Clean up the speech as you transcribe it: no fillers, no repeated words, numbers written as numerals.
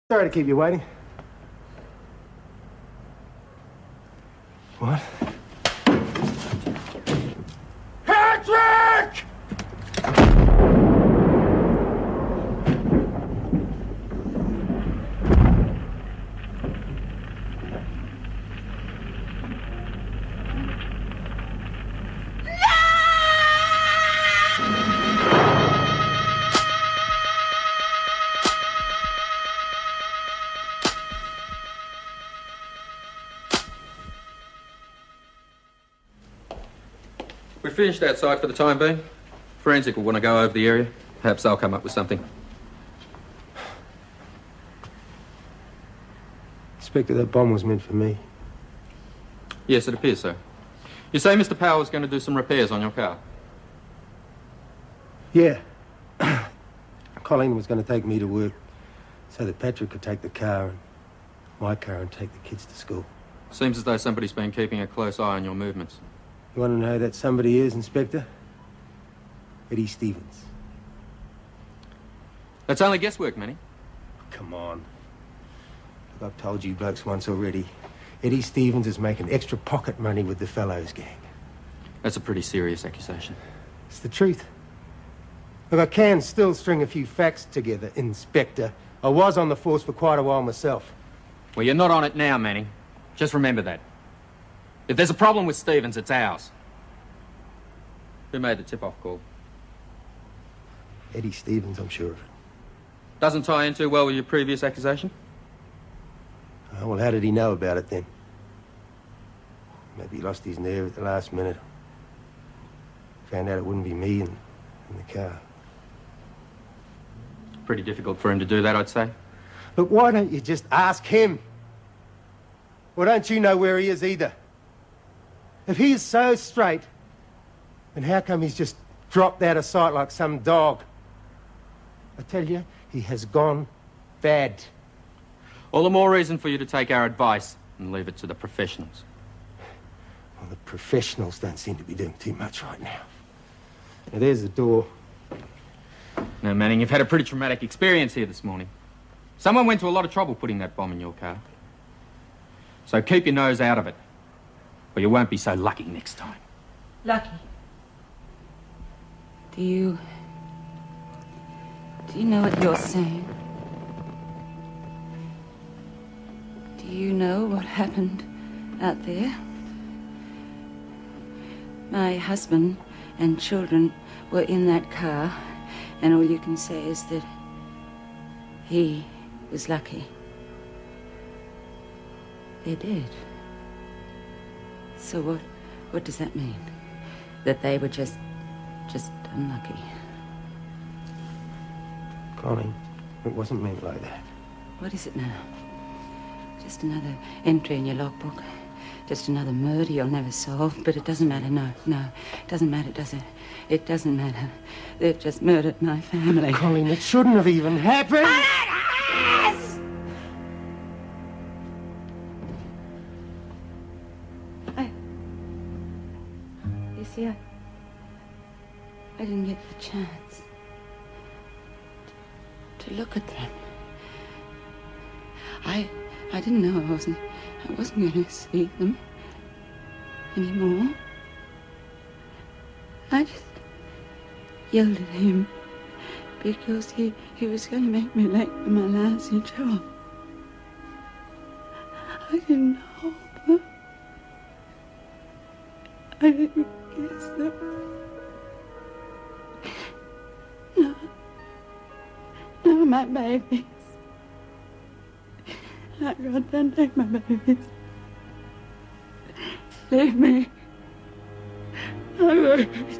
Sorry to keep you waiting. What? Patrick! We're finished outside for the time being. Forensic will want to go over the area. Perhaps they'll come up with something. Inspector, that bomb was meant for me. Yes, it appears so. You say Mr. Powell was going to do some repairs on your car? Yeah. Colleen was going to take me to work so that Patrick could take the car and my car and take the kids to school. Seems as though somebody's been keeping a close eye on your movements. You want to know who that somebody is, Inspector? Eddie Stevens. That's only guesswork, Manny. Come on. Look, I've told you blokes once already. Eddie Stevens is making extra pocket money with the Fellows gang. That's a pretty serious accusation. It's the truth. Look, I can still string a few facts together, Inspector. I was on the force for quite a while myself. Well, you're not on it now, Manny. Just remember that. If there's a problem with Stevens, it's ours. Who made the tip-off call? Eddie Stevens, I'm sure of it. Doesn't tie in too well with your previous accusation? Oh, well, how did he know about it then? Maybe he lost his nerve at the last minute. Found out it wouldn't be me in the car. Pretty difficult for him to do that, I'd say. Look, why don't you just ask him? Well, don't you know where he is either? If he is so straight, then how come he's just dropped out of sight like some dog? I tell you, he has gone bad. All the more reason for you to take our advice and leave it to the professionals. Well, the professionals don't seem to be doing too much right now. Now, there's the door. Now, Manning, you've had a pretty traumatic experience here this morning. Someone went to a lot of trouble putting that bomb in your car. So keep your nose out of it, or you won't be so lucky next time. Lucky? Do you know what you're saying? Do you know what happened out there? My husband and children were in that car, and all you can say is that he was lucky. They're dead. So what does that mean? That they were just unlucky? Colleen, it wasn't meant like that. What is it now? Just another entry in your logbook. Just another murder you'll never solve. But it doesn't matter, no. It doesn't matter, does it? It doesn't matter. They've just murdered my family. Colleen, it shouldn't have even happened! But it has! You see, I didn't get the chance to look at them. I didn't know I wasn't going to see them anymore. I just yelled at him because he was going to make me late for my lousy job. I didn't help them. I didn't kiss them. No, my babies. Oh, God, don't take my babies. Leave me. My babies.